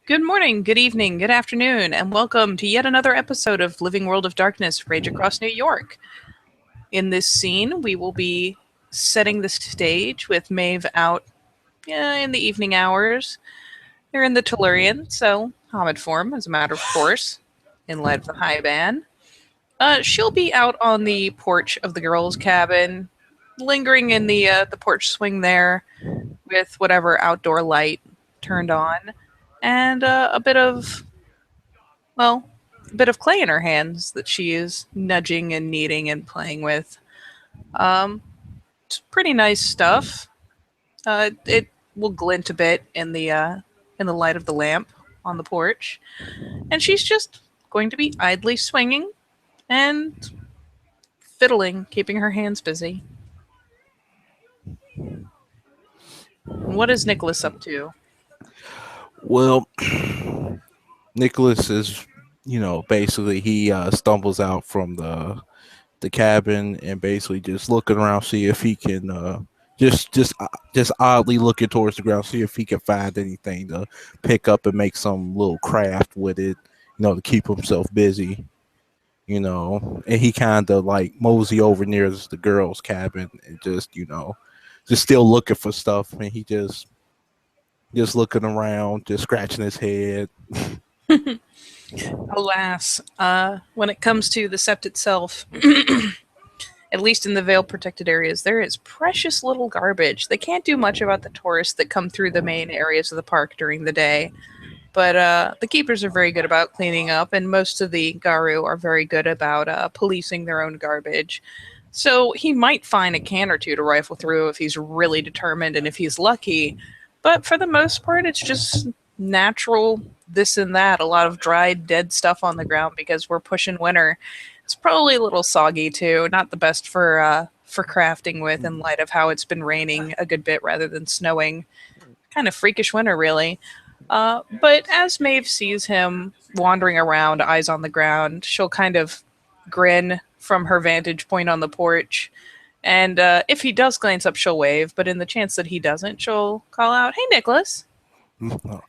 Good morning, good evening, good afternoon, and welcome to yet another episode of Living World of Darkness Rage Across New York. In this scene, we will be setting the stage with Maeve out in the evening hours. They're in the Tellurian, so Hamid form, as a matter of course, in light of the high ban. She'll be out on the porch of the girls' cabin, lingering in the porch swing there, with whatever outdoor light turned on, and well, a bit of clay in her hands that she is nudging and kneading and playing with. Um, it's pretty nice stuff. It will glint a bit in the light of the lamp on the porch, and she's just going to be idly swinging and fiddling, keeping her hands busy. And what is Nicholas up to? Well, Nicholas is, basically he stumbles out from the cabin and basically just looking around, see if he can just oddly looking towards the ground, see if he can find anything to pick up and make some little craft with it, to keep himself busy. And he kind of like mosey over near the girls' cabin and just still looking for stuff, and he just looking around, just scratching his head. Alas, when it comes to the sept itself, at least in the veil protected areas, there is precious little garbage. They can't do much about the tourists that come through the main areas of the park during the day. But the keepers are very good about cleaning up, and most of the Garu are very good about policing their own garbage. So he might find a can or two to rifle through if he's really determined and if he's lucky. But for the most part, it's just natural this and that. A lot of dried, dead stuff on the ground because we're pushing winter. It's probably a little soggy too. Not the best for crafting with in light of how it's been raining a good bit rather than snowing. Kind of freakish winter, really. But as Maeve sees him wandering around, eyes on the ground, she'll kind of grin from her vantage point on the porch. And if he does glance up, she'll wave. But in the chance that he doesn't, she'll call out, "Hey, Nicholas." Hello,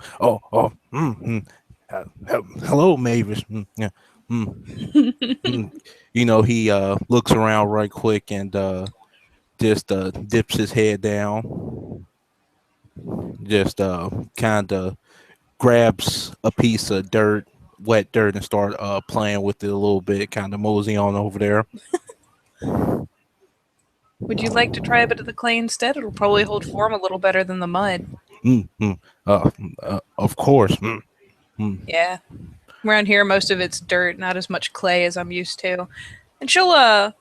Mavis. Yeah. Mm. He looks around right quick and just dips his head down, just kind of grabs a piece of dirt, wet dirt, and start playing with it a little bit, kind of mosey on over there. Would you like to try a bit of the clay instead? It'll probably hold form a little better than the mud. Mm, mm, of course. Mm. Yeah. Around here, most of it's dirt, not as much clay as I'm used to. And she'll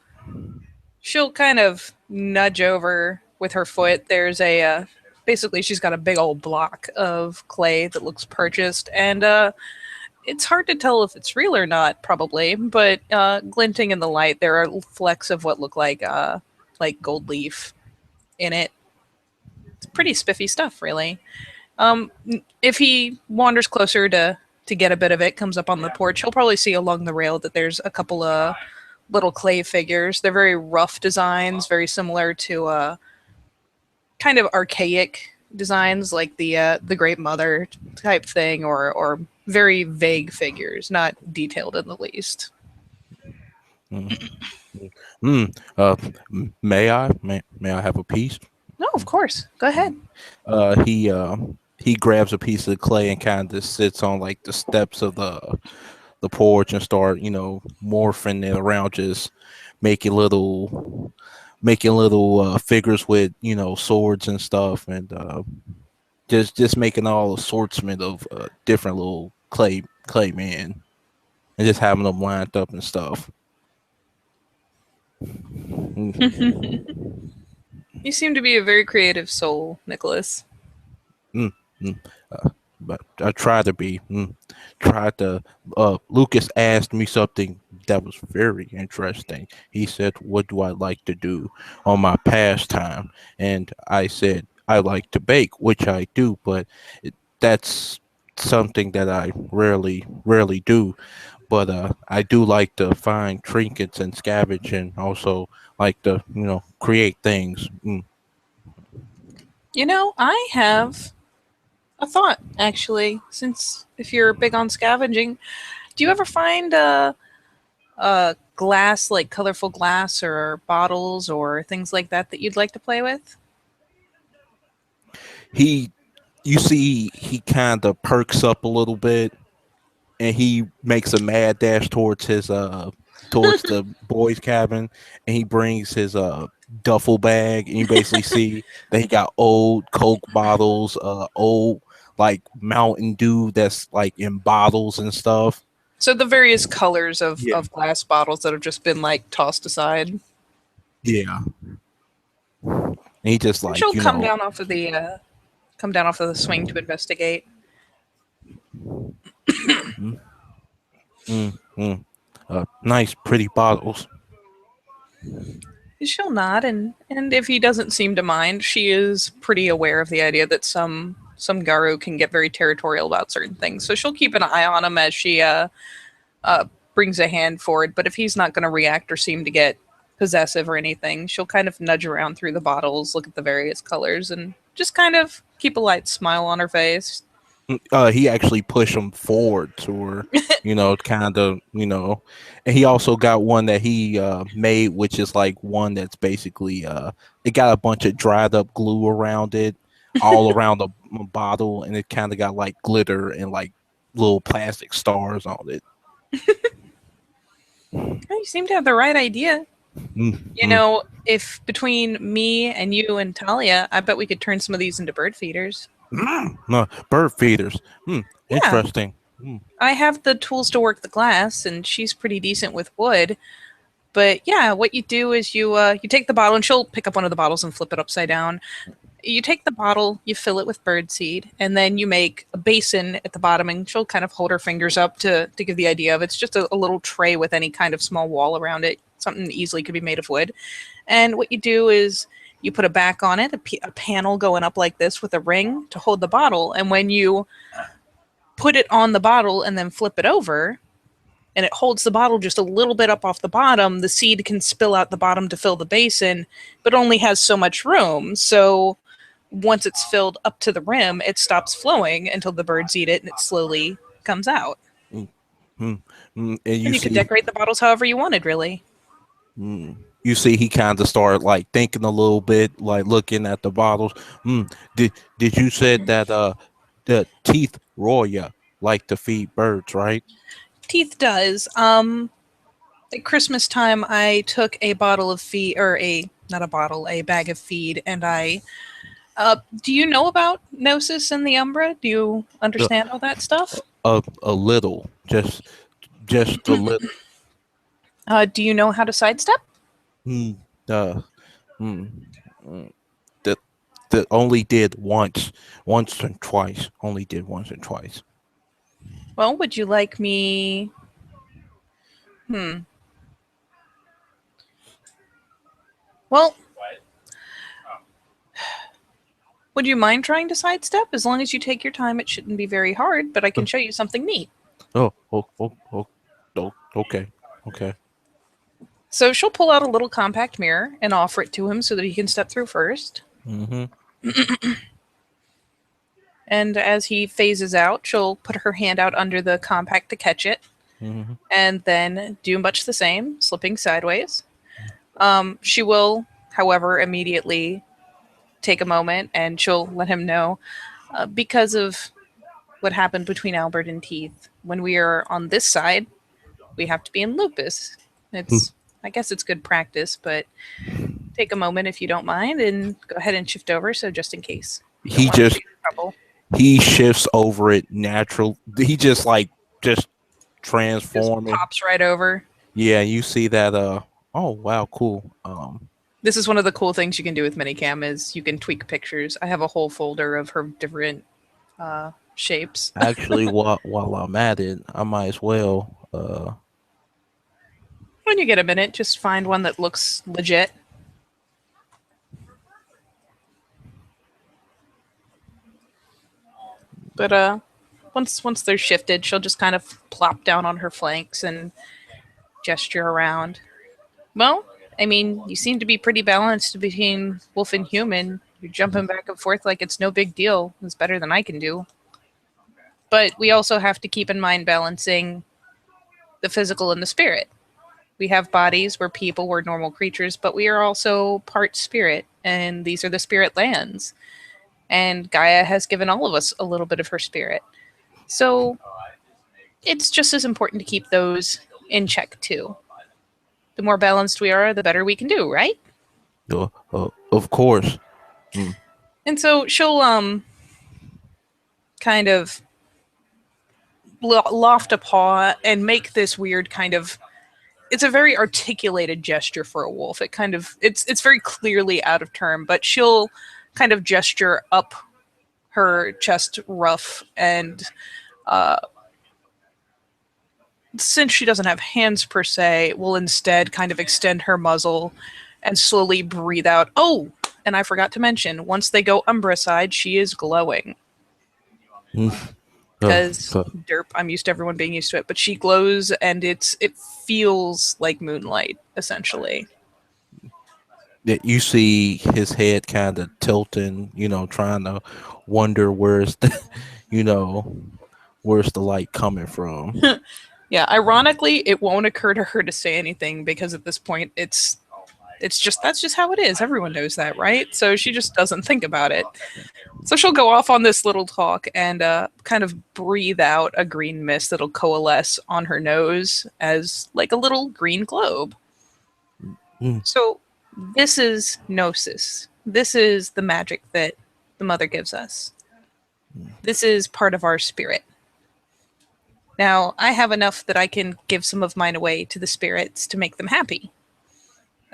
kind of nudge over with her foot. There's basically she's got a big old block of clay that looks purchased, and it's hard to tell if it's real or not, probably. But glinting in the light, there are flecks of what look like gold leaf in it. It's pretty spiffy stuff, really. Um, if he wanders closer to get a bit of it, comes up on the porch, he'll probably see along the rail that there's a couple of little clay figures. They're very rough designs, very similar to kind of archaic designs like the Great Mother type thing, or very vague figures, not detailed in the least. Mm. Mm. Uh, may I? May I have a piece? No, of course. Go ahead. He grabs a piece of clay and kind of sits on like the steps of the porch and start morphing it around, just making little figures with swords and stuff, and just making all assortment of different little clay men, and just having them lined up and stuff. You seem to be a very creative soul, Nicholas. Mm, mm. But I try to be. Try to. Lucas asked me something that was very interesting. He said, "What do I like to do on my pastime?" And I said, "I like to bake," which I do, but that's something that I rarely do. But I do like to find trinkets and scavenge, and also like to create things. You know, I have a thought, actually. Since if you're big on scavenging, do you ever find glass, like colorful glass or bottles or things like that that you'd like to play with? He, you see, he kind of perks up a little bit, and he makes a mad dash towards his towards the boys' cabin, and he brings his duffel bag, and you basically see that he got old Coke bottles, old like Mountain Dew that's like in bottles and stuff. So the various colors Yeah, of glass bottles that have just been like tossed aside. yeah. And he just And like she'll come down off of the swing to investigate. mm, mm, nice, pretty bottles. She'll nod, and if he doesn't seem to mind, she is pretty aware of the idea that some Garu can get very territorial about certain things. So she'll keep an eye on him as she uh, brings a hand forward. But if he's not going to react or seem to get possessive or anything, she'll kind of nudge around through the bottles, look at the various colors, and just kind of keep a light smile on her face. He actually pushed him forward to her, kind of, and he also got one that he made, which is like one that's basically it got a bunch of dried up glue around it, all around the bottle, and it kind of got like glitter and like little plastic stars on it. You seem to have the right idea. You Mm-hmm. know, if between me and you and Talia, I bet we could turn some of these into bird feeders. No, bird feeders. Yeah, Interesting. Mm. I have the tools to work the glass, and she's pretty decent with wood. But yeah, what you do is you take the bottle, and she'll pick up one of the bottles and flip it upside down. You take the bottle, you fill it with bird seed, and then you make a basin at the bottom, and she'll kind of hold her fingers up to give the idea of it's just a little tray with any kind of small wall around it. Something easily could be made of wood. And what you do is you put a back on it, a panel going up like this with a ring to hold the bottle. And when you put it on the bottle and then flip it over, and it holds the bottle just a little bit up off the bottom, the seed can spill out the bottom to fill the basin, but only has so much room. So once it's filled up to the rim, it stops flowing until the birds eat it and it slowly comes out. Mm. Mm. And And you you could see, decorate the bottles however you wanted, really. he kind of started like thinking a little bit, like looking at the bottles. Did you said that the teeth roya like to feed birds, right? Teeth does. At Christmas time, I took a bottle of feed, or a not a bottle, a bag of feed, and I. Do you know about Gnosis and the Umbra? Do you Uh, understand all that stuff? a little, just a little. Do you know how to sidestep? Mm, uh, mm, mm, that that only did once and twice. Only did once and twice. Well, would you like me? Hmm. Well, would you mind trying to sidestep? As long as you take your time, it shouldn't be very hard, but I Uh, can show you something neat. Okay, okay. So she'll pull out a little compact mirror and offer it to him so that he can step through first. Mm-hmm. And as he phases out, she'll put her hand out under the compact to catch it, Mm-hmm. and then do much the same, slipping sideways. She will, however, immediately take a moment and she'll let him know because of what happened between Albert and Teeth. When we are on this side, we have to be in Lupus. I guess it's good practice, but take a moment if you don't mind and go ahead and shift over. So just in case, don't He want to just be in trouble. he shifts over it natural. He just Just transforming. pops right over. Yeah, you see that. Oh wow, cool. This is one of the cool things you can do with Minicam is you can tweak pictures. I have a whole folder of her different shapes. Actually, while I'm at it, I might as well. When you get a minute, just find one that looks legit. But once they're shifted, she'll just kind of plop down on her flanks and gesture around. Well, I mean, you seem to be pretty balanced between wolf and human. You're jumping back and forth like it's no big deal. It's better than I can do. But we also have to keep in mind balancing the physical and the spirit. We have bodies, we're people, we're normal creatures, but we are also part spirit, and these are the spirit lands. And Gaia has given all of us a little bit of her spirit. So it's just as important to keep those in check too. The more balanced we are, the better we can do, right? Of course. Mm. And so she'll kind of loft a paw and make this weird kind of, it's a very articulated gesture for a wolf. It kind of, it's very clearly out of term, but she'll kind of gesture up her chest ruff, and uh, since she doesn't have hands per se, will instead kind of extend her muzzle and slowly breathe out. Oh, and I forgot to mention, once they go Umbra side, she is glowing. Mm. Because derp, I'm used to everyone being used to it, but she glows, and it feels like moonlight essentially. That you see his head kind of tilting, trying to wonder where's the, you know, where's the light coming from. Yeah, ironically, it won't occur to her to say anything because at this point it's just, that's just how it is. Everyone knows that, right? So she just doesn't think about it. So she'll go off on this little talk and kind of breathe out a green mist that'll coalesce on her nose as like a little green globe. Mm. So this is gnosis. This is the magic that the mother gives us. This is part of our spirit. Now, I have enough that I can give some of mine away to the spirits to make them happy.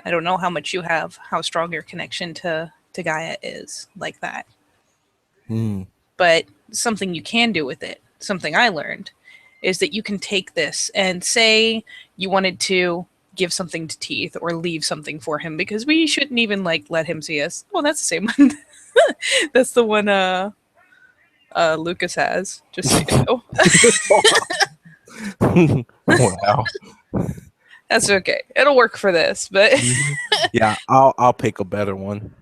I don't know how much you have, how strong your connection to Gaia is like that. Mm. But something you can do with it, something I learned, is that you can take this and say you wanted to give something to Teeth or leave something for him, because we shouldn't even like let him see us. Oh, that's the same one. That's the one Lucas has, just so you know. Wow. That's okay. It'll work for this, but Yeah, I'll pick a better one.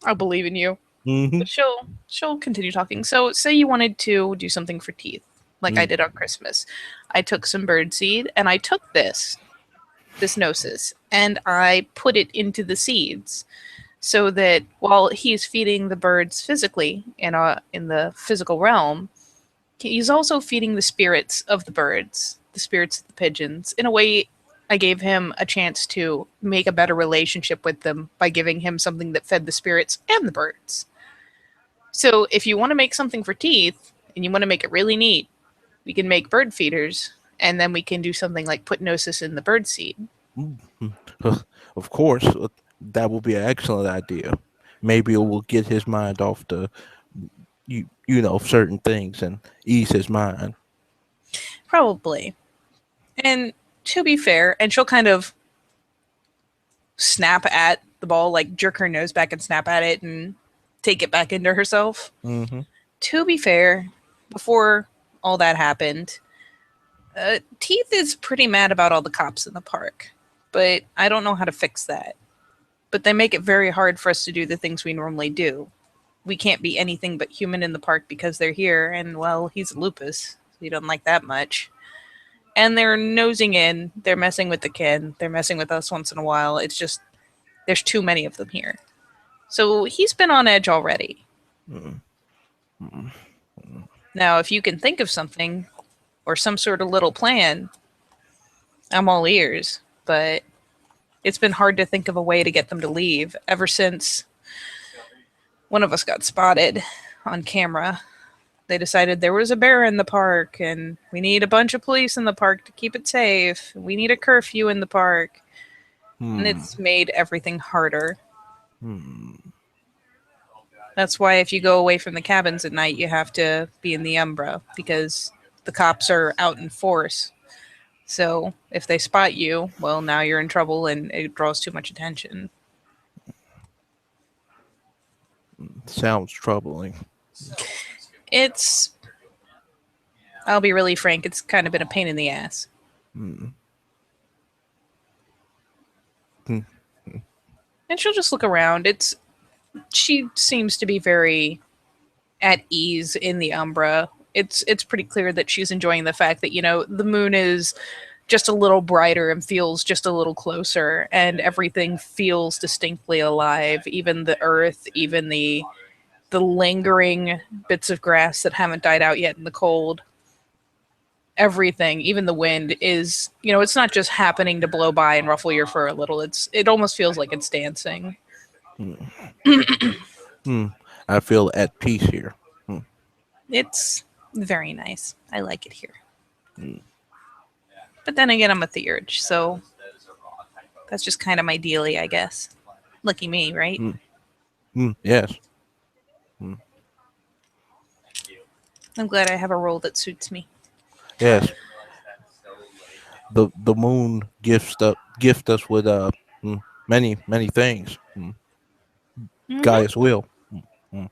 I believe in you. Mm-hmm. But she'll continue talking. So say you wanted to do something for Teeth, like I Mm. did on Christmas. I took some bird seed and I took this gnosis and I put it into the seeds, so that while he's feeding the birds physically in the physical realm, he's also feeding the spirits of the birds, the spirits of the pigeons. In a way, I gave him a chance to make a better relationship with them by giving him something that fed the spirits and the birds. So if you want to make something for Teeth and you want to make it really neat, we can make bird feeders, and then we can do something like put gnosis in the bird seed. Mm. Of course, that will be an excellent idea. Maybe it will get his mind off the certain things and ease his mind. Probably. And to be fair, and she'll kind of snap at the ball, like jerk her nose back and snap at it and take it back into herself. Mm-hmm. To be fair, before all that happened, Teeth is pretty mad about all the cops in the park, but I don't know how to fix that. But they make it very hard for us to do the things we normally do. We can't be anything but human in the park because they're here, and well, he's a lupus, so he doesn't like that much. And they're nosing in, they're messing with the kid, they're messing with us once in a while. It's just, there's too many of them here. So he's been on edge already. Mm-hmm. Now, if you can think of something or some sort of little plan, I'm all ears. But it's been hard to think of a way to get them to leave ever since one of us got spotted on camera. They decided there was a bear in the park and we need a bunch of police in the park to keep it safe. We need a curfew in the park. And it's made everything harder. That's why if you go away from the cabins at night, you have to be in the Umbra, because the cops are out in force. So if they spot you, well, now you're in trouble and it draws too much attention. Sounds troubling. It's, I'll be really frank, it's kind of been a pain in the ass. Mm. And she'll just look around. She seems to be very at ease in the Umbra. it's pretty clear that she's enjoying the fact that, the moon is just a little brighter and feels just a little closer, and everything feels distinctly alive, even the earth, even the lingering bits of grass that haven't died out yet in the cold. Everything, even the wind, is, it's not just happening to blow by and ruffle your fur a little. It almost feels like it's dancing. Mm. I feel at peace here. Mm. It's very nice. I like it here. Mm. But then again, I'm a theurge, so that's just kind of my dealie, I guess. Lucky me, right? Mm. Yes. Mm. I'm glad I have a role that suits me. Yes. The moon gift us with many things. Hmm. Gaia's will. Mm.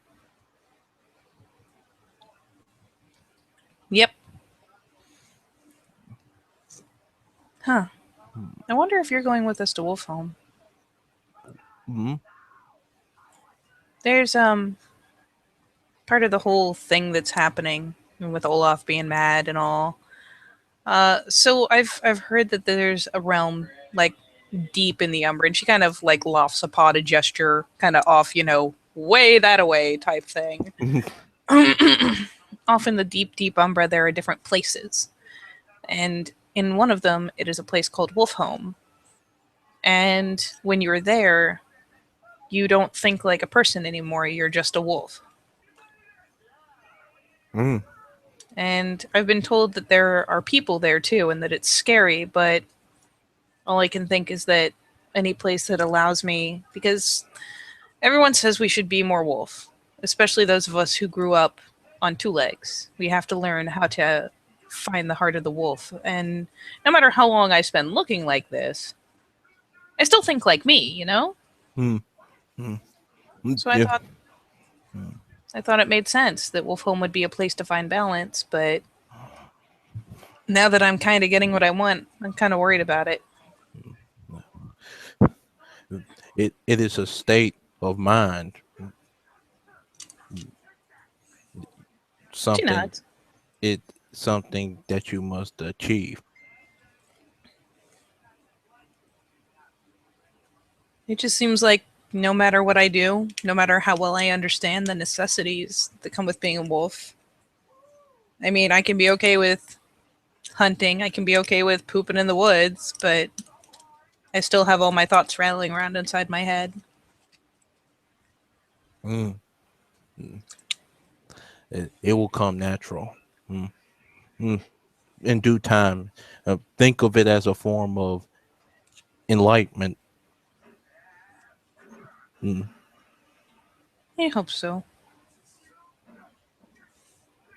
Yep. Huh. I wonder if you're going with us to Wolfholm. Mm. There's part of the whole thing that's happening with Olaf being mad and all. So I've heard that there's a realm like deep in the Umbra, and she kind of like lofts a paw to gesture, kind of off, way that away type thing. Off in the deep, deep Umbra, there are different places, and in one of them, it is a place called Wolfholm. And when you're there, you don't think like a person anymore. You're just a wolf. Mm. And I've been told that there are people there too, and that it's scary. But all I can think is that any place that allows me, because everyone says we should be more wolf, especially those of us who grew up on two legs. We have to learn how to find the heart of the wolf. And no matter how long I spend looking like this, I still think like me. Mm. Mm. Mm. So I Yeah. thought I thought it made sense that Wolf Home would be a place to find balance, but now that I'm kind of getting what I want, I'm kind of worried about it. It is a state of mind. She Something nods. it something that you must achieve. It just seems like no matter what I do, no matter how well I understand the necessities that come with being a wolf, I mean, I can be okay with hunting, I can be okay with pooping in the woods, but I still have all my thoughts rattling around inside my head. Mm. Mm. It will come natural. Mm. Mm. In due time. Think of it as a form of enlightenment. Mm. I hope so.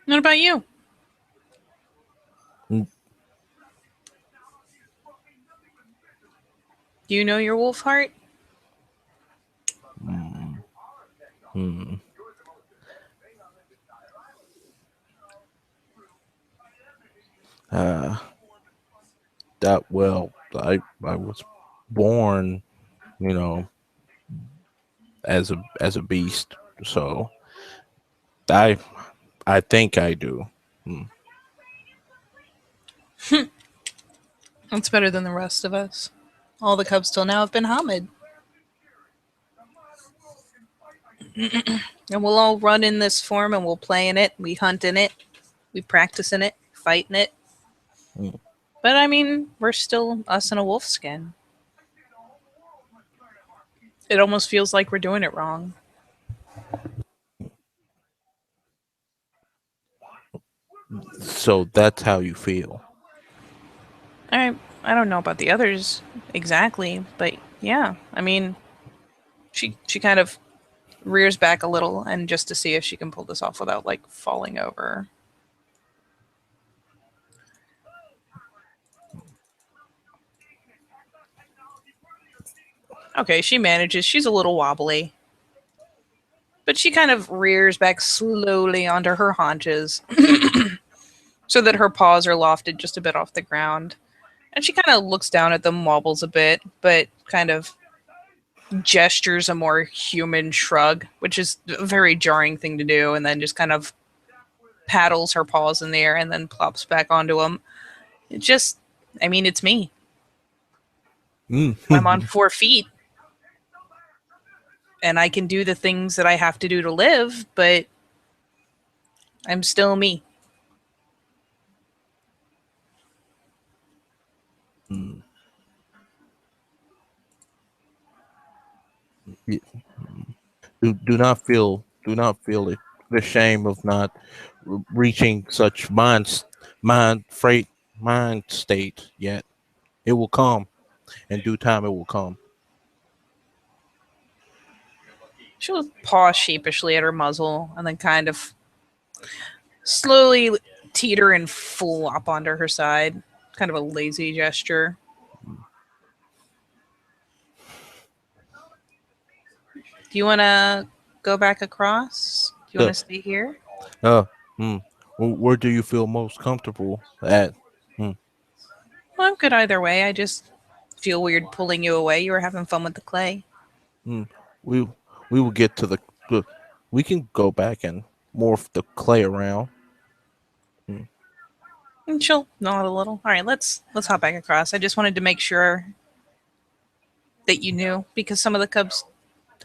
What about you? Mm. Do you know your wolf heart? Mm. Mm. Uh, that well, I was born, you know, as a beast. So I I think I do. Mm. That's better than the rest of us. All the cubs till now have been Hamid. And we'll all run in this form and we'll play in it. We hunt in it. We practice in it. Fight in it. Mm. But I mean, we're still us in a wolf skin. It almost feels like we're doing it wrong. So that's how you feel. I don't know about the others exactly, but yeah. I mean, she kind of rears back a little, and just to see if she can pull this off without like falling over. Okay, she manages. She's a little wobbly, but she kind of rears back slowly onto her haunches so that her paws are lofted just a bit off the ground. And she kind of looks down at them, wobbles a bit, but kind of gestures a more human shrug, which is a very jarring thing to do, and then just kind of paddles her paws in the air and then plops back onto him. It just, I mean, it's me. I'm on Mm. 4 feet and I can do the things that I have to do to live, but I'm still me. Mm. Yeah. Do not feel it, the shame of not reaching such mind freight mind state yet. It will come in due time. It will come. She'll paw sheepishly at her muzzle and then kind of slowly teeter and flop onto her side. Kind of a lazy gesture. Do you want to go back across? Do you want Uh, to stay here? uh, mm. Where do you feel most comfortable at? Mm. Well, I'm good either way. I just feel weird pulling you away. You were having fun with the clay. Mm. We we will get to the. We can go back and morph the clay around. Mm. And she'll nod a little. All right, let's hop back across. I just wanted to make sure that you knew because some of the cubs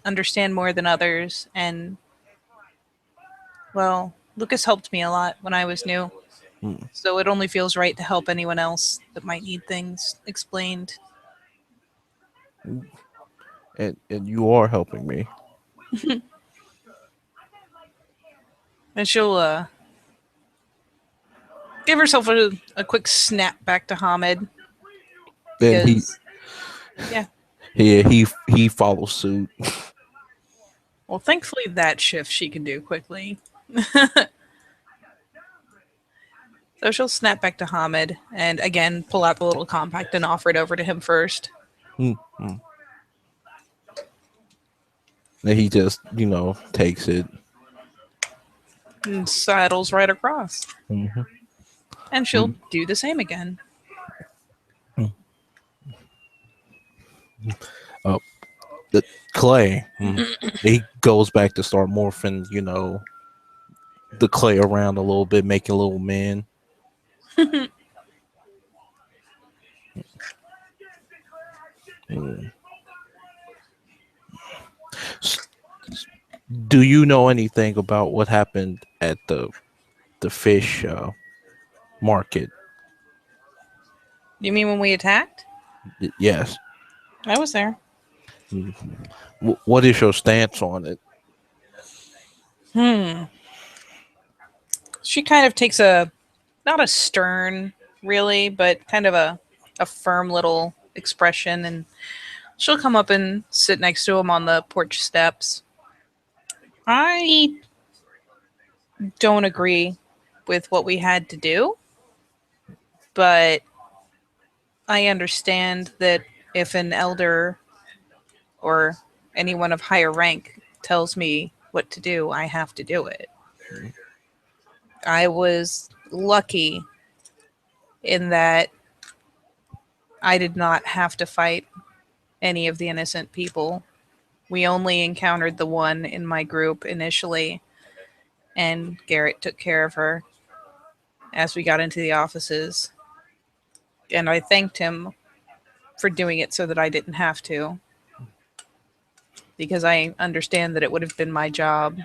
understand more than others, and well, Lucas helped me a lot when I was new, Mm. so it only feels right to help anyone else that might need things explained. And you are helping me. And she'll give herself a quick snap back to Hamid Then he because yeah. he follows suit. Well, thankfully that shift she can do quickly. So she'll snap back to Hamid and again pull out the little compact and offer it over to him first. Mm. Mm. And he just takes it. And saddles right across. Hmm. And she'll do the same again. Uh, the clay. He goes back to start morphing. The clay around a little bit, making little men. Mm. S- Do you know anything about what happened at the fish market? You mean when we attacked? Yes. I was there. Mm. What is your stance on it? Hmm. She kind of takes a not a stern, really, but kind of a firm little expression, and she'll come up and sit next to him on the porch steps. I don't agree with what we had to do, but I understand that if an elder or anyone of higher rank tells me what to do, I have to do it. I was lucky in that I did not have to fight any of the innocent people. We only encountered the one in my group initially, and Garrett took care of her as we got into the offices. And I thanked him for doing it so that I didn't have to, because I understand that it would have been my job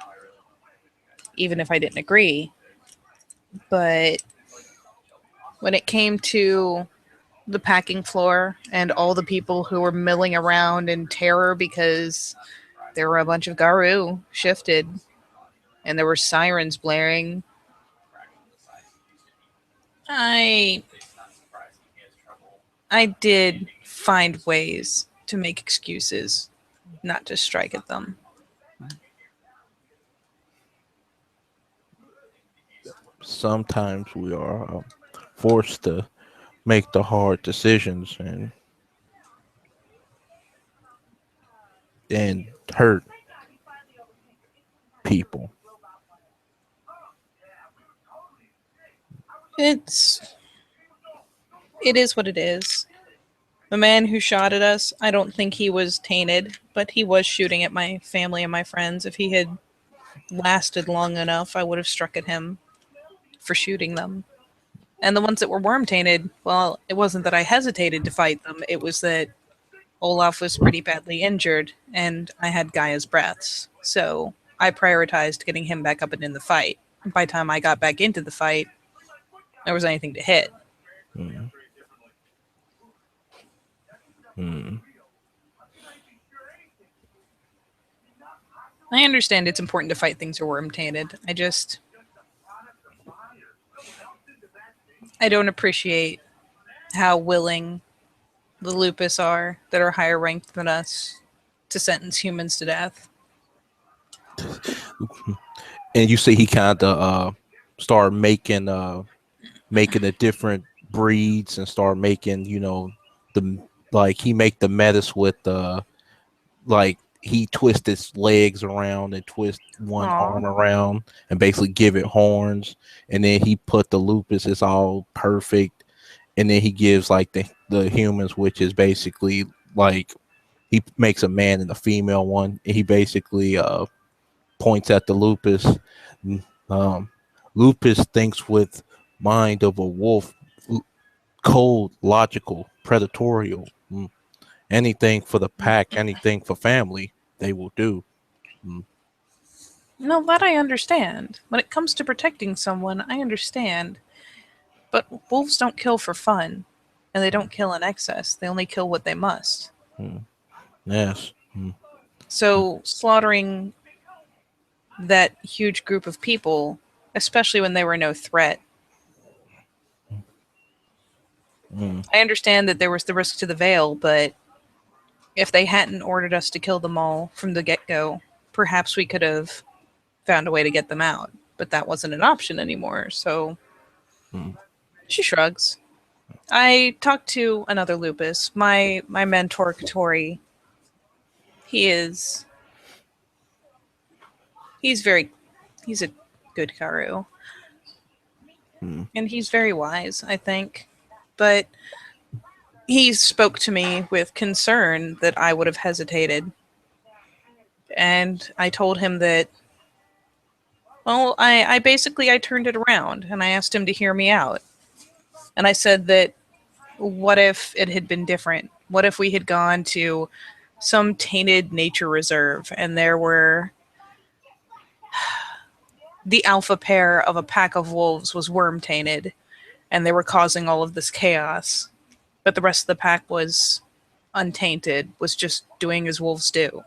even if I didn't agree. But when it came to the packing floor and all the people who were milling around in terror because there were a bunch of Garu shifted and there were sirens blaring, I I did find ways to make excuses, not to strike at them. Sometimes we are forced to make the hard decisions and hurt people. It's it is what it is. The man who shot at us, I don't think he was tainted, but he was shooting at my family and my friends. If he had lasted long enough, I would have struck at him. for shooting them. And the ones that were worm tainted, well, it wasn't that I hesitated to fight them, it was that Olaf was pretty badly injured and I had Gaia's breaths. So I prioritized getting him back up and in the fight. By the time I got back into the fight, there was anything to hit. Mm. Mm. I understand it's important to fight things that are worm tainted. I don't appreciate how willing the lupus are that are higher ranked than us to sentence humans to death. And you see, he kind of started making the different breeds and start making, the like he make the metis with like he twist its legs around and twist one Aw. arm around and basically give it horns, and then he put the lupus, it's all perfect, and then he gives like the humans, which is basically like he makes a man and a female one, and he basically points at the lupus. um Lupus thinks with mind of a wolf, cold, logical, predatorial. Anything for the pack, anything for family, they will do. Mm. No, that I understand. When it comes to protecting someone, I understand. But wolves don't kill for fun, and they don't kill in excess. They only kill what they must. Mm. Yes. So slaughtering that huge group of people, especially when they were no threat, Mm. I understand that there was the risk to the Vale, but if they hadn't ordered us to kill them all from the get go, perhaps we could have found a way to get them out. But that wasn't an option anymore, so Mm. she shrugs. I talked to another lupus, my mentor Katori. He is he's very he's a good Karu. Mm. And he's very wise, I think. But he spoke to me with concern that I would have hesitated. And I told him that, well, I basically I turned it around and I asked him to hear me out. And I said that what if it had been different? What if we had gone to some tainted nature reserve and there were the alpha pair of a pack of wolves was worm tainted and they were causing all of this chaos, but the rest of the pack was untainted, was just doing as wolves do?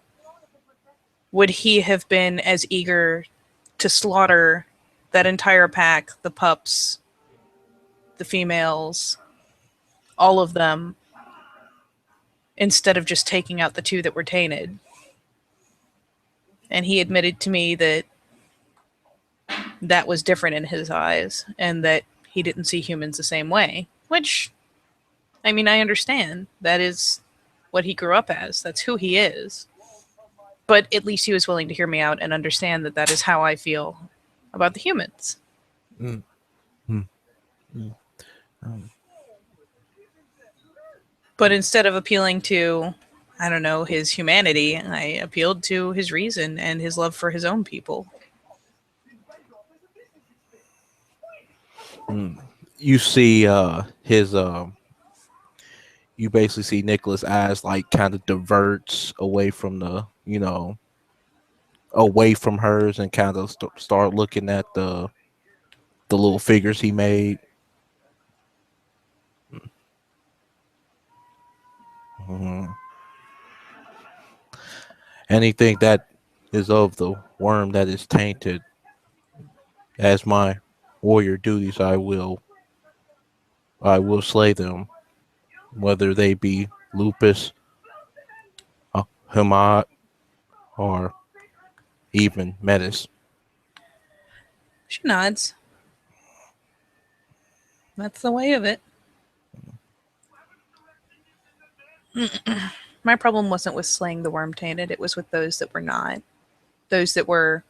Would he have been as eager to slaughter that entire pack, the pups, the females, all of them, instead of just taking out the two that were tainted? And he admitted to me that that was different in his eyes and that he didn't see humans the same way, which, I mean, I understand. That is what he grew up as, that's who he is. But at least he was willing to hear me out and understand that that is how I feel about the humans. Mm. Mm. Mm. Um, But instead of appealing to, I don't know, his humanity, I appealed to his reason and his love for his own people. mm. You see his you basically see Nicholas' eyes like kind of diverts away from away from hers, and kind of start looking at the little figures he made. Mhm. Anything that is of the worm that is tainted, as my warrior duties, I will slay them, whether they be lupus, Hamad, or even metis. She nods. That's the way of it. My problem wasn't with slaying the worm tainted, it was with those that were not. Those that were,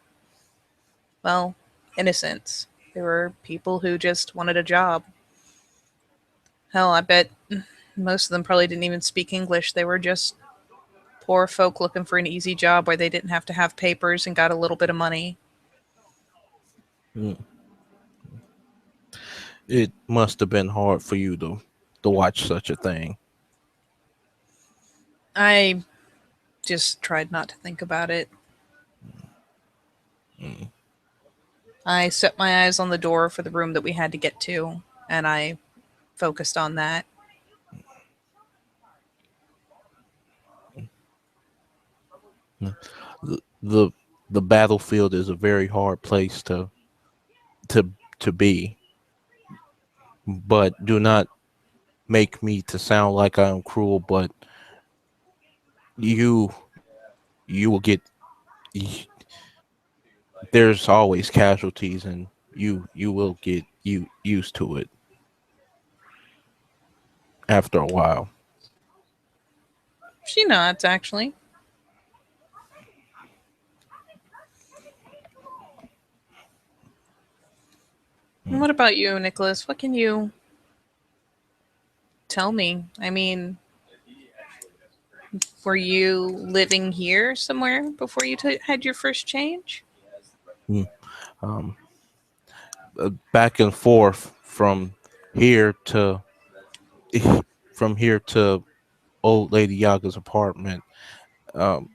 well, innocents. They were people who just wanted a job. Hell, I bet most of them probably didn't even speak English. They were just poor folk looking for an easy job where they didn't have to have papers and got a little bit of money. Mm. It must have been hard for you to watch such a thing. I just tried not to think about it. Mm. I set my eyes on the door for the room that we had to get to, and I focused on that. The, the the battlefield is a very hard place to to be, but do not make me to sound like I am cruel, but you you will get there's always casualties and you will get used to it after a while. She nods, actually. And Mm. what about you, Nicholas? What can you tell me? I mean, were you living here somewhere before you had your first change? Mm. Um, Back and forth here to from here to old lady Yaga's apartment. Um,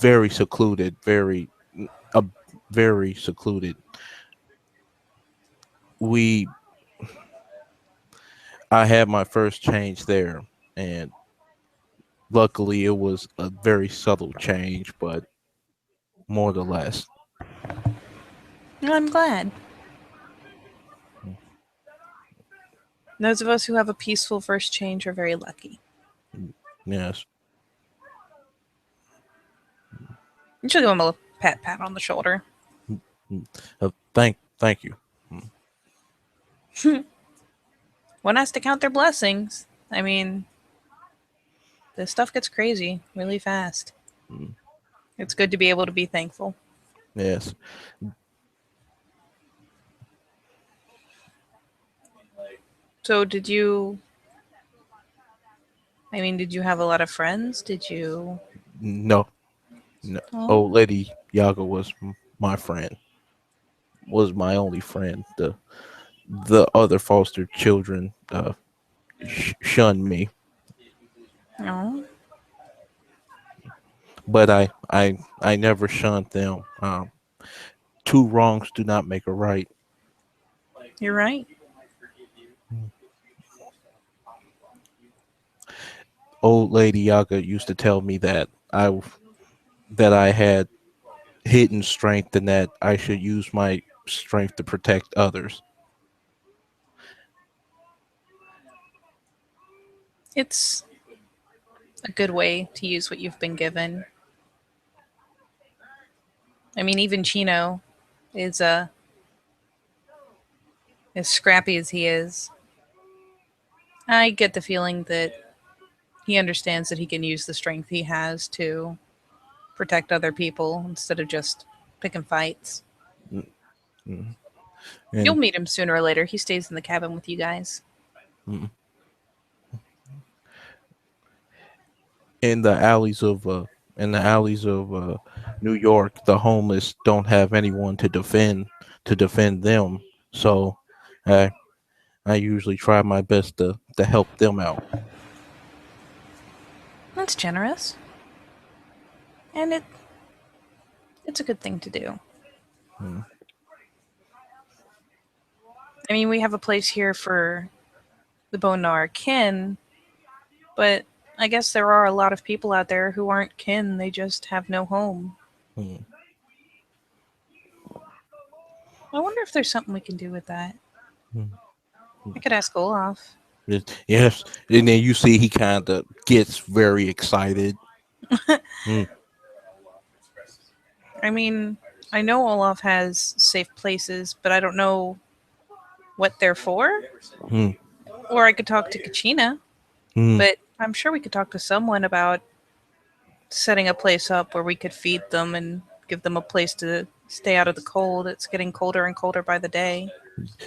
Very secluded, uh, very secluded. We I had my first change there, and luckily it was a very subtle change, but more or less. I'm glad. Those of us who have a peaceful first change are very lucky. Yes. You should give him a pat on the shoulder. Thank you. One has to count their blessings. I mean, this stuff gets crazy really fast. Mm. It's good to be able to be thankful. Yes. So, did you? I mean, did you have a lot of friends? Did you? No, no. Oh, Old lady Yaga was my friend. Was my only friend. The other foster children shunned me, no, but I never shunned them. Two wrongs do not make a right. you're right. Old lady Yaga used to tell me that I had hidden strength and that I should use my strength to protect others. It's a good way to use what you've been given. I mean, even Chino is as scrappy as he is. I get the feeling that he understands that he can use the strength he has to protect other people instead of just picking fights. Mm, mm. You'll And meet him sooner or later. He stays in the cabin with you guys. mm, in the alleys of New York, the homeless don't have anyone to defend them. So I I usually try my best to help them out. That's generous, and it's a good thing to do. Mm, I mean, we have a place here for the Bonar kin, but I guess there are a lot of people out there who aren't kin. They just have no home. mm, I wonder if there's something we can do with that. mm, I could ask Olaf. yes, and then you see he kind of gets very excited. Mm, I mean, I know Olaf has safe places, but I don't know what they're for. mm, Or I could talk to Kachina, mm. but I'm sure we could talk to someone about setting a place up where we could feed them and give them a place to stay out of the cold. It's getting colder and colder by the day.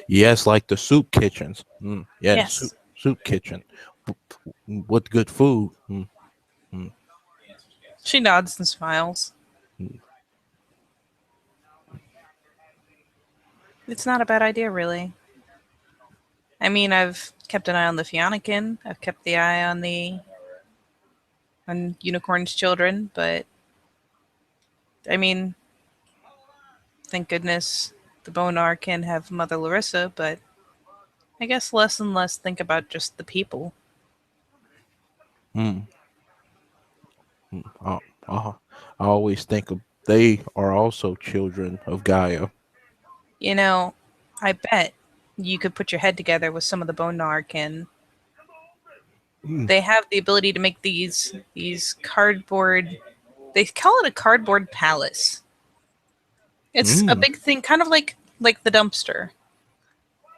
Yes, like the soup kitchens. Yes, Yes. soup kitchen with good food. Mm, She nods and smiles. mm. It's not a bad idea, really. I mean, I've kept an eye on the Fiannakin. I've kept the eye on the on Unicorn's children, but I mean, thank goodness the Bonar can have Mother Larissa, but I guess less and less think about just the people. Mm, mm. I always think of they are also children of Gaia. You know, I bet you could put your head together with some of the Bonarkin. Mm, They have the ability to make these cardboard. They call it a cardboard palace. It's a mm, big thing, kind of like the dumpster.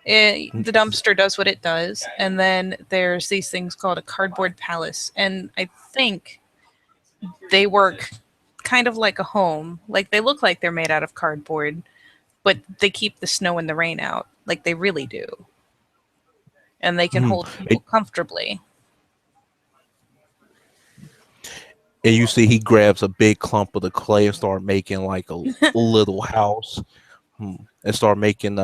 The mm, dumpster does what it does, and then there's these things called a cardboard palace, and I think they work kind of like a home. Like they look like they're made out of cardboard, but they keep the snow and the rain out, like they really do, and they can mm. hold people comfortably. And you see, he grabs a big clump of the clay and start making like a little house. And start making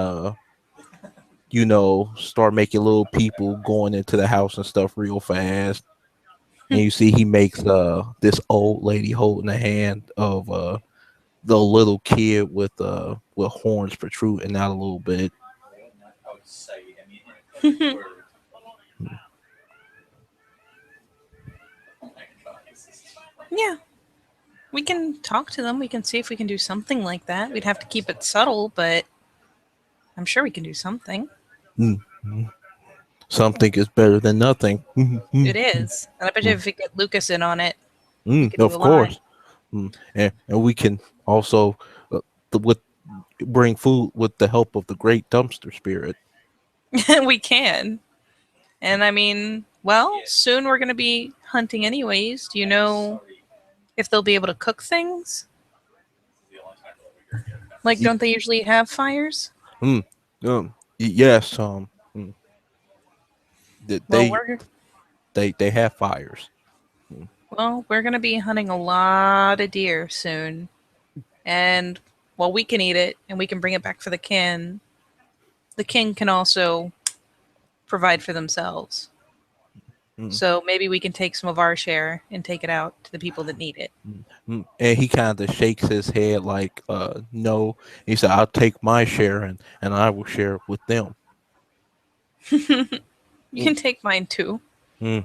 start making little people going into the house and stuff real fast. And you see he makes this old lady holding the hand of the little kid with horns protruding out a little bit. Yeah, we can talk to them. We can see if we can do something like that. We'd have to keep it subtle, but I'm sure we can do something. Mm, mm. Something is better than nothing. It is. And I bet you if we get Lucas in on it, we could do a Of lot. course. And we can also with bring food with the help of the great dumpster spirit. We can. And I mean, well, soon we're going to be hunting anyways. Do you know if they'll be able to cook things? Like, Y- don't they usually have fires? mm, yes, mm, Well, they we're they have fires. Mm, we're going to be hunting a lot of deer soon. And while we can eat it and we can bring it back for the king can also provide for themselves. mm, So maybe we can take some of our share and take it out to the people that need it. And he kind of shakes his head like, no. He said, "I'll take my share and I will share it with them." You Mm, can take mine too. mm,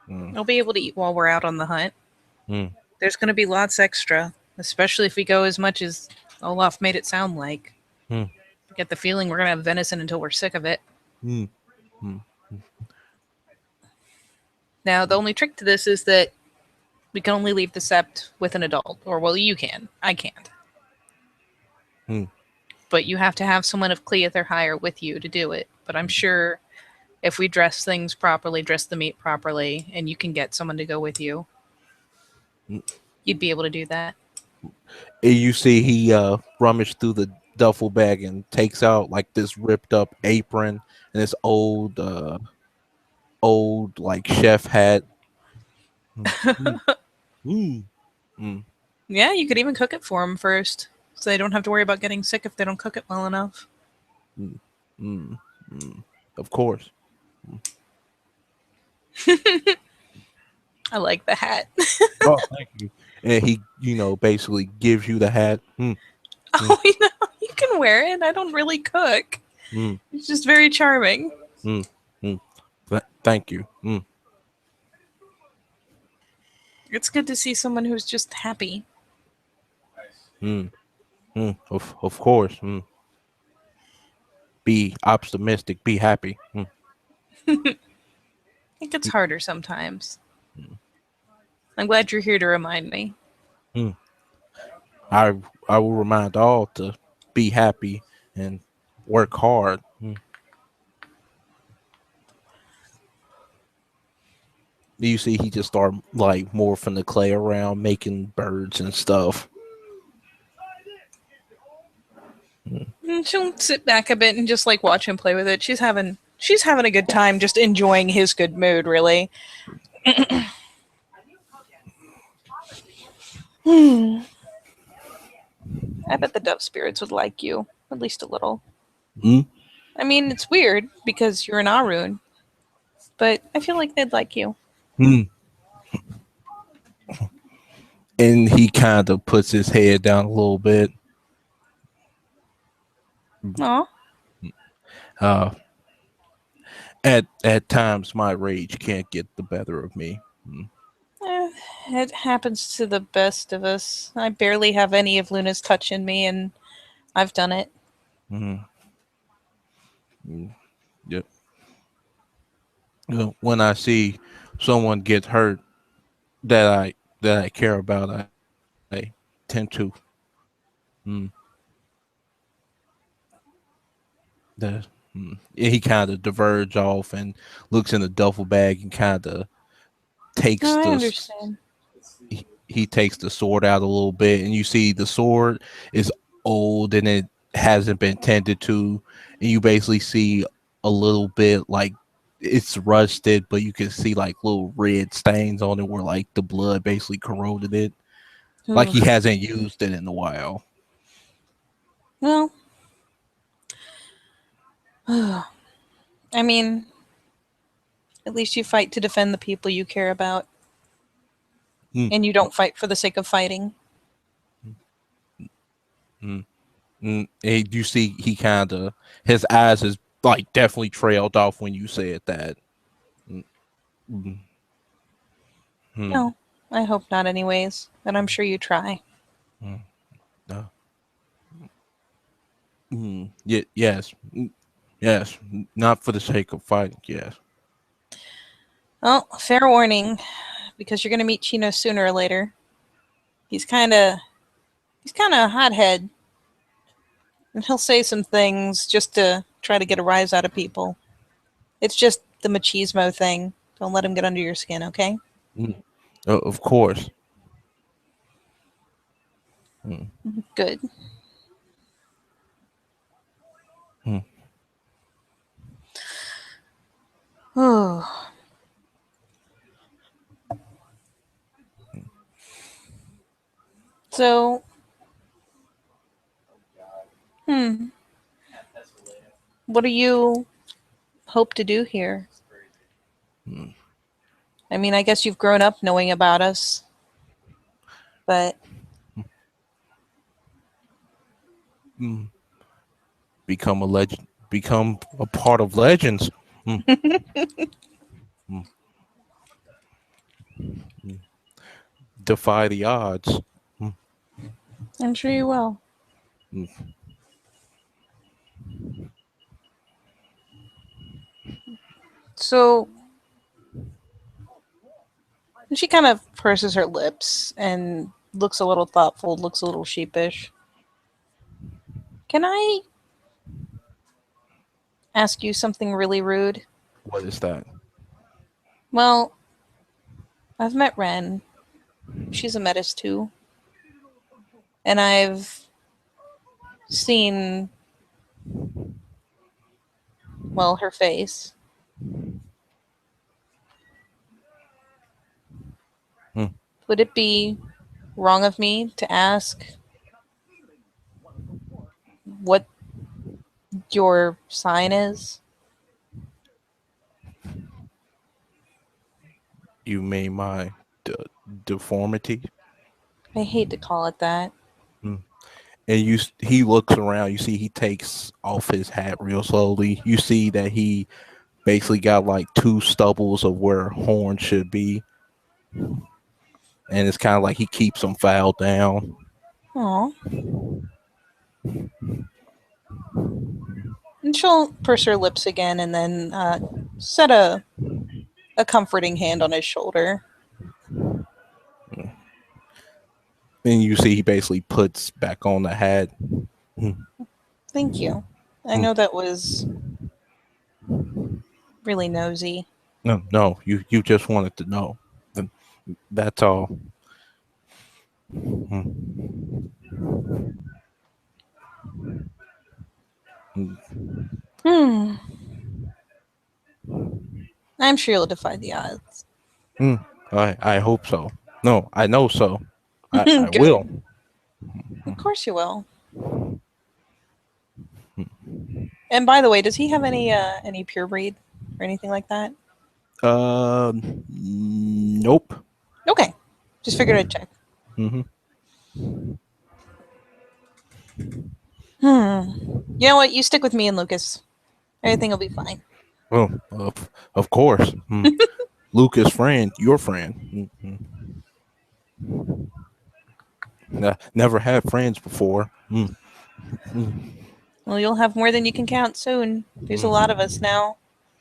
mm, I'll be able to eat while we're out on the hunt. mm, There's going to be lots extra, especially if we go as much as Olaf made it sound like. mm, I get the feeling we're going to have venison until we're sick of it. mm, mm, Now, the only trick to this is that we can only leave the sept with an adult. Or, well, you can. I can't. mm, But you have to have someone of Cleath or higher with you to do it. But I'm sure if we dress things properly, dress the meat properly, and you can get someone to go with you, mm. you'd be able to do that. And you see he rummaged through the duffel bag and takes out like this ripped up apron and this old like chef hat. Mm, mm, mm, mm, Yeah, you could even cook it for them first. So they don't have to worry about getting sick if they don't cook it well enough. mm, mm, mm. Of course. I like the hat. Oh, thank you. And he, basically gives you the hat. Mm, Oh, you can wear it. I don't really cook. mm, It's just very charming. mm, mm. Thank you. It's good to see someone who's just happy. Mm, of course. Be optimistic. Be happy. It gets harder sometimes. I'm glad you're here to remind me. Mm. I I will remind all to be happy and work hard. You see, he just start like morphing the clay around, making birds and stuff. And she'll sit back a bit and just like watch him play with it. She's having a good time, just enjoying his good mood, really. I bet the dove spirits would like you, at least a little. Mm. I mean, it's weird because you're an Arun, but I feel like they'd like you. Hmm. And he kind of puts his head down a little bit. Aw. Uh, at times, my rage can't get the better of me. Hmm. Eh, it happens to the best of us. I barely have any of Luna's touch in me, and I've done it. Hmm. Mm. Yeah. When I see someone get hurt that I care about, I tend to. Mm, the he kind of diverge off and looks in the duffel bag and kind of takes No, I the understand. he takes the sword out a little bit, and you see the sword is old and it hasn't been tended to, and you basically see a little bit like it's rusted, but you can see like little red stains on it where like the blood basically corroded it, like he Oof. hasn't used it in a while. Well, I mean, at least you fight to defend the people you care about, Mm, and you don't fight for the sake of fighting. mm, you see, he kind of his eyes is like definitely trailed off when you said that. Mm, mm, mm, No, I hope not, anyways, and I'm sure you try. mm, yes. Yes, not for the sake of fighting. Yes. Well, fair warning, because you're gonna meet Chino sooner or later. He's kind of he's kind of a hothead, and he'll say some things just to try to get a rise out of people. It's just the machismo thing. Don't let him get under your skin, okay? Mm. Of course. Mm. Good. Mm. Oh, so hmm, what do you hope to do here? Mm. I mean, I guess you've grown up knowing about us, but Mm. Become a legend. Become a part of legends. Mm. Mm. Mm. Defy the odds. Mm. I'm sure you will. Mm. So she kind of purses her lips and looks a little thoughtful, looks a little sheepish. Can I ask you something really rude? What is that? Well, I've met Ren. She's a metis too. And I've seen, well, her face. Mm. Would it be wrong of me to ask what your sign is? You mean my de- deformity? I hate to call it that. Mm. And he looks around. You see, he takes off his hat real slowly. You see that he basically got like two stubbles of where horns should be, and it's kind of like he keeps them filed down. Aw. And she'll purse her lips again and then set a comforting hand on his shoulder. And you see he basically puts back on the hat. Mm, Thank you. I mm. know that was really nosy. No, no, you just wanted to know. Th- That's all. Mm, mm, Hmm. I'm sure you'll defy the odds. mm. I hope so. No, I know so. I will. Good. Of course you will. And by the way, does he have any pure breed or anything like that? Nope. Okay, just figured I'd check. Hmm. Hmm. You know what? You stick with me and Lucas. Everything will be fine. Well, of course. Lucas' friend, your friend. Never had friends before. Well, you'll have more than you can count soon. There's a lot of us now.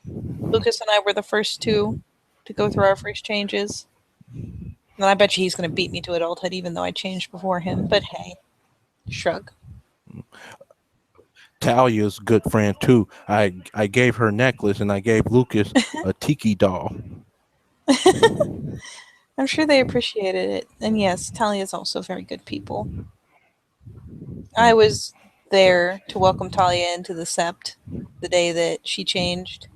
Lucas and I were the first two to go through our first changes. And I bet you he's going to beat me to adulthood, even though I changed before him. But hey, shrug. Talia's a good friend too. I gave her necklace and I gave Lucas a tiki doll. I'm sure they appreciated it. And yes, Talia's also very good people. I was there to welcome Talia into the Sept the day that she changed.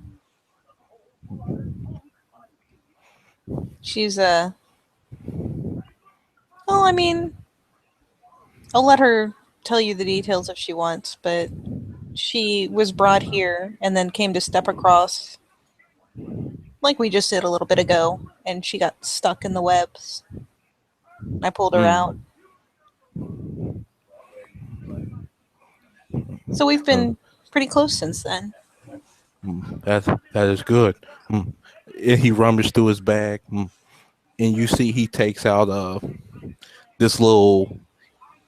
She's a. Well, I mean, I'll let her tell you the details if she wants, but she was brought here and then came to step across, like we just did a little bit ago, and she got stuck in the webs. I pulled her out. Mm. So we've Uh, been pretty close since then. that is good. And he rummaged through his bag, and you see he takes out this little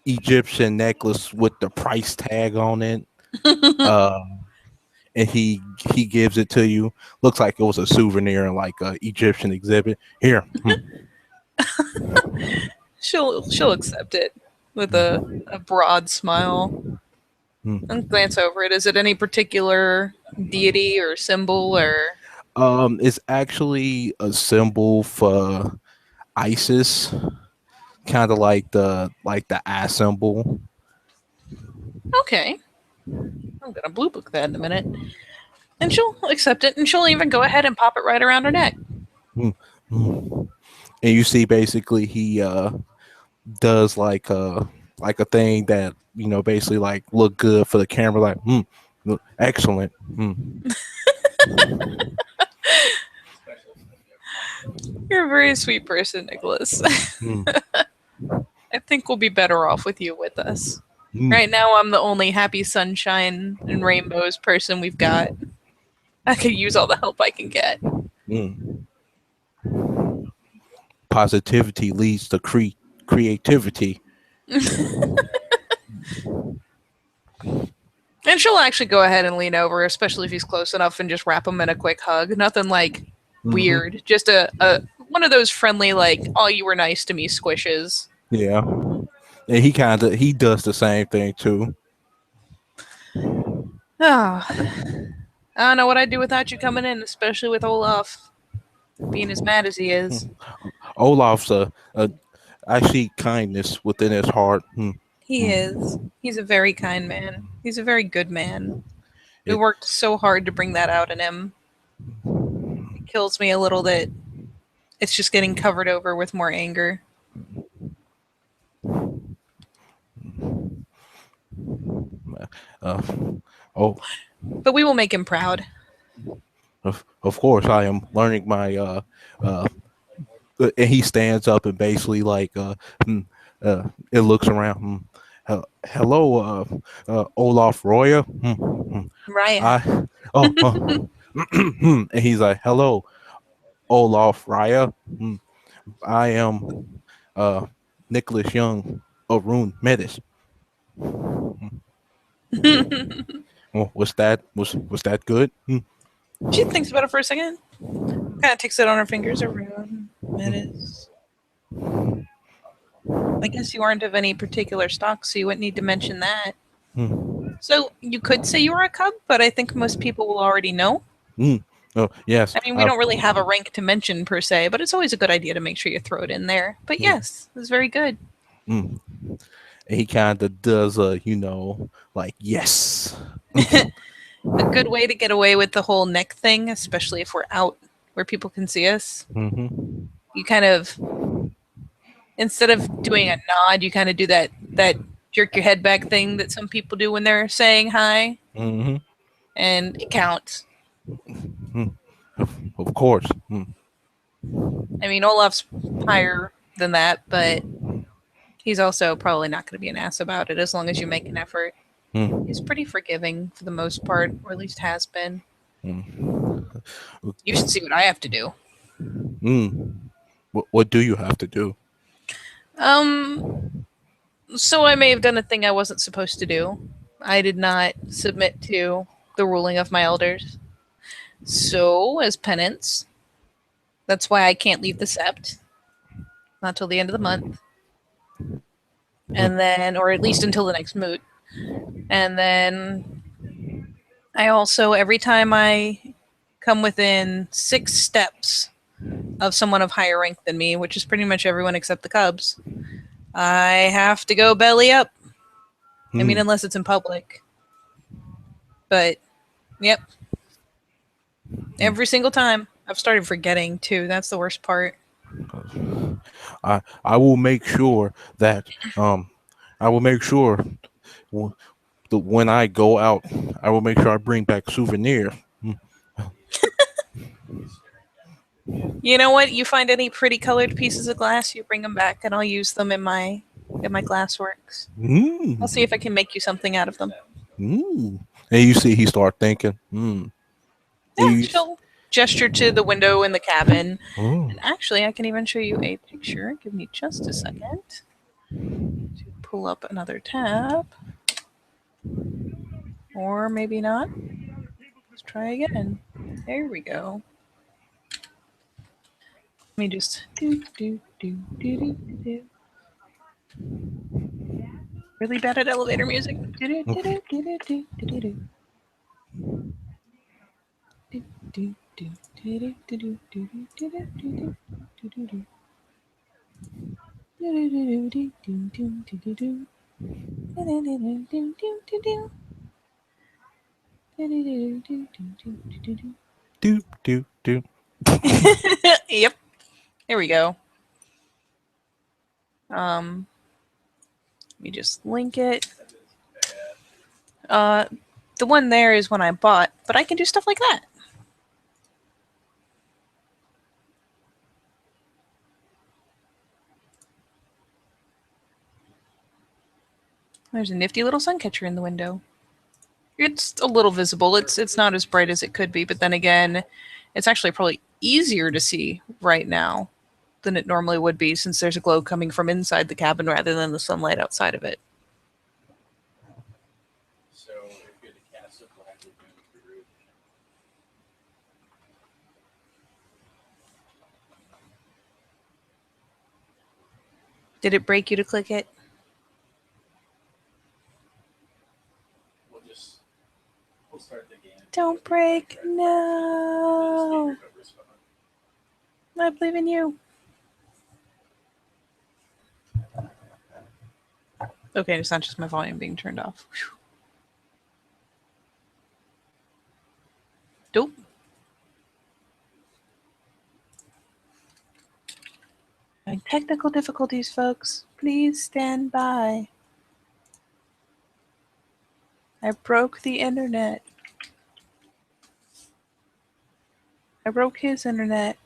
Egyptian necklace with the price tag on it. Uh, and he gives it to you. Looks like it was a souvenir in like a Egyptian exhibit. Here. She'll accept it with a broad smile and glance over it. Is it any particular deity or symbol or? It's actually a symbol for ISIS, kind of like the eye symbol. Okay, I'm gonna blue book that in a minute. And she'll accept it, and she'll even go ahead and pop it right around her neck. Mm, mm. And you see, basically, he does like a thing that basically like look good for the camera, like look excellent. You're a very sweet person, Nicholas. Mm, I think we'll be better off with you with us. Right mm, now, I'm the only happy sunshine and rainbows person we've got. I could use all the help I can get. mm. Positivity leads to creativity. And she'll actually go ahead and lean over, especially if he's close enough, and just wrap him in a quick hug. Nothing like Hmm. weird. Just a one of those friendly, like, oh, you were nice to me squishes. Yeah, and he does the same thing too. Oh, I don't know what I'd do without you coming in, especially with Olaf being as mad as he is. Olaf's I see kindness within his heart. He Mm. is. He's a very kind man. He's a very good man. We It worked so hard to bring that out in him. It kills me a little that it's just getting covered over with more anger. uh, oh, But we will make him proud. of course I am learning my uh and he stands up and basically like it looks around. Hello, Olaf Roya. Raya. I oh, and he's like, hello, Olaf Raya. I am Nicholas Young of Rune Metis. Well, was that good? She thinks about it for a second. Kind of takes it on her fingers around. Minutes. I guess you aren't of any particular stock, so you wouldn't need to mention that. Mm. So you could say you were a cub, but I think most people will already know. Mm. Oh yes. I mean, we don't really have a rank to mention per se, but it's always a good idea to make sure you throw it in there. But yes, it was very good. Mm. And he kind of does like yes. A good way to get away with the whole neck thing, especially if we're out where people can see us. Mm-hmm. You kind of, instead of doing a nod, you kind of do that jerk your head back thing that some people do when they're saying hi. Mm-hmm. and it counts. Mm. Of course. Mm. I mean, Olaf's higher than that, but he's also probably not going to be an ass about it as long as you make an effort. He's Mm. pretty forgiving for the most part, or at least has been. Mm. You should see what I have to do. Mm. What do you have to do? Um, so I may have done a thing I wasn't supposed to do. I did not submit to the ruling of my elders. So, as penance, that's why I can't leave the sept. Not till the end of the month. And then, or at least until the next moot. And then I also, every time I come within 6 steps of someone of higher rank than me, which is pretty much everyone except the Cubs, I have to go belly up. I mean, Mm. unless it's in public. But, yep, Mm. every single time. I've started forgetting too. That's the worst part. I will make sure that I will make sure when I go out, I will make sure I bring back souvenirs. Mm. You know what? You find any pretty colored pieces of glass, you bring them back, and I'll use them in my glassworks. I'll see Mm. if I can make you something out of them. Mm. And you see, he start thinking. Mm. Yeah, He's. she'll gesture to the window in the cabin. Oh. And actually, I can even show you a picture. Give me just a second to pull up another tab. Or maybe not. Let's try again. There we go. Let me just do. Really bad at elevator music. Okay. Do do do. Yep. There we go. Um, Let me just link it. Uh, the one there is one I bought, but I can do stuff like that. There's a nifty little sun catcher in the window. It's a little visible. It's not as bright as it could be, but then again, it's actually probably easier to see right now than it normally would be since there's a glow coming from inside the cabin rather than the sunlight outside of it. Did it break you to click it? Don't break. No. I believe in you. Okay, it's not just my volume being turned off. Whew. Dope. Technical difficulties, folks. Please stand by. I broke the internet. I broke his internet.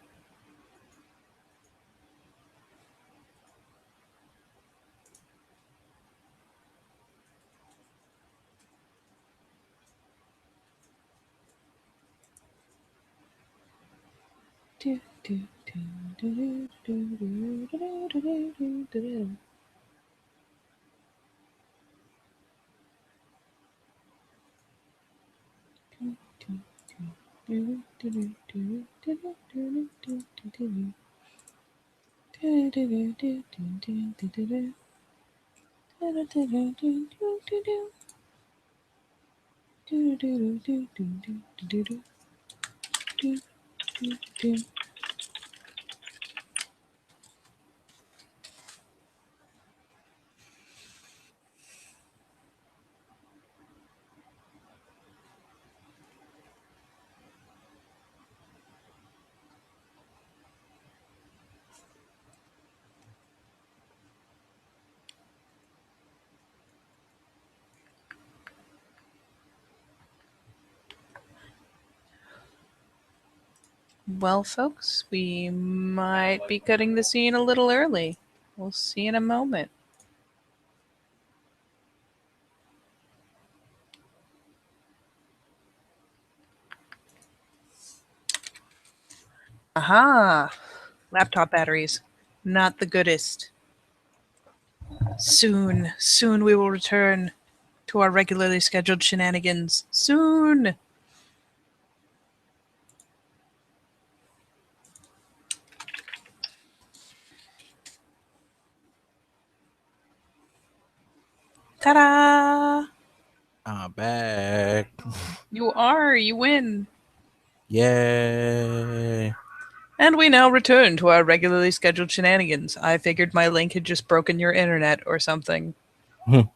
Do, do, do, do, do, do, do, do, do, do, do, do. Well, folks, we might be cutting the scene a little early. We'll see in a moment. Aha! Laptop batteries. Not the goodest. Soon, soon we will return to our regularly scheduled shenanigans. Soon! Ta da! I'm back. You are, you win. Yay. And we now return to our regularly scheduled shenanigans. I figured my link had just broken your internet or something. Okay.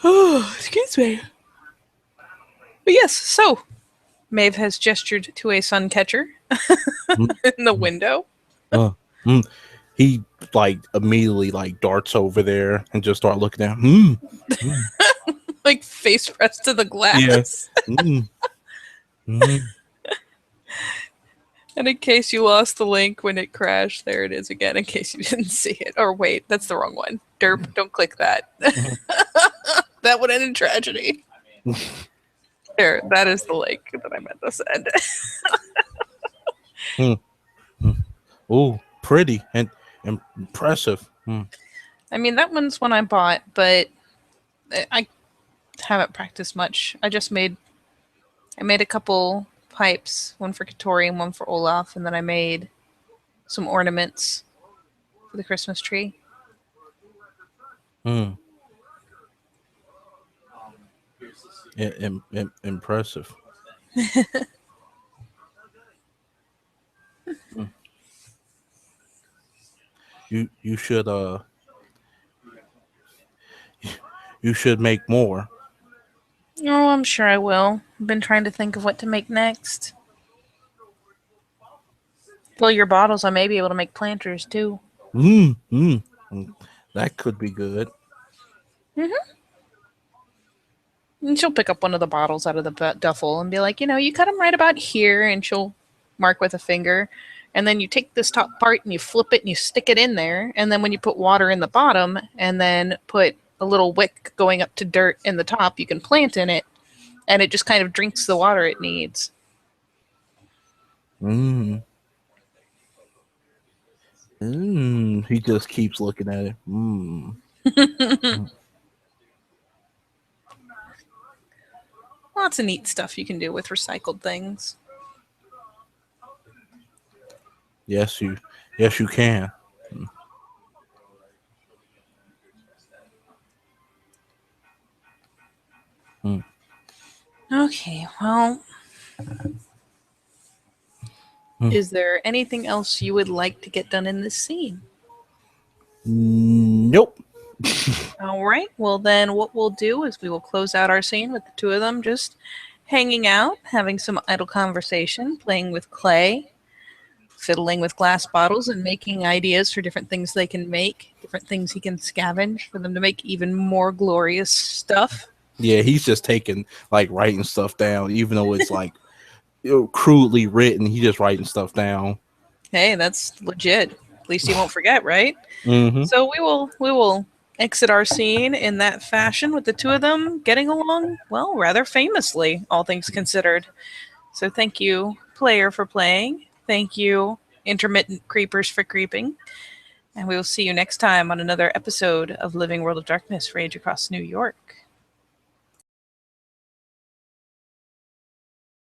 Oh, excuse me. But yes, so Maeve has gestured to a sun catcher Mm, in the window, uh, mm. He like immediately like darts over there and just start looking at him. Mm. like face pressed to the Yeah. glass. Mm. Mm. And in case you lost the link when it crashed, there it is again, in case you didn't see it. Or wait, that's the wrong one. Derp, don't click that. That would end in tragedy. There, that is the link that I meant to send. Mm. Mm. Oh, pretty and impressive. Mm. I mean, that one's one I bought, but I haven't practiced much. I made a couple pipes, one for Katori and one for Olaf, and then I made some ornaments for the Christmas tree. Mm. Impressive. Mm. You should you should make more. Oh, I'm sure I will. I've been trying to think of what to make next. Fill your bottles, I may be able to make planters too. Mm. Mm. Mm. That could be good. And she'll pick up one of the bottles out of the duffel and be like, you cut them right about here, and she'll mark with a finger. And then you take this top part and you flip it and you stick it in there. And then when you put water in the bottom and then put a little wick going up to dirt in the top, you can plant in it. And it just kind of drinks the water it needs. Mm. Mm. He just keeps looking at it. Mm. Mm. Lots of neat stuff you can do with recycled things. Yes, you can. Mm. Mm. Okay, well, Mm. is there anything else you would like to get done in this scene? Nope. All right. Well, then what we'll do is we will close out our scene with the two of them just hanging out, having some idle conversation, playing with clay, fiddling with glass bottles, and making ideas for different things they can make, different things he can scavenge for them to make even more glorious stuff. Yeah, he's just taking like writing stuff down, even though it's like crudely written. He just writing stuff down. Hey, that's legit. At least he won't forget, right? Mm-hmm. So we will exit our scene in that fashion with the two of them getting along, well, rather famously, all things considered. So thank you, player, for playing. Thank you, intermittent creepers, for creeping. And we will see you next time on another episode of Living World of Darkness Rage Across New York.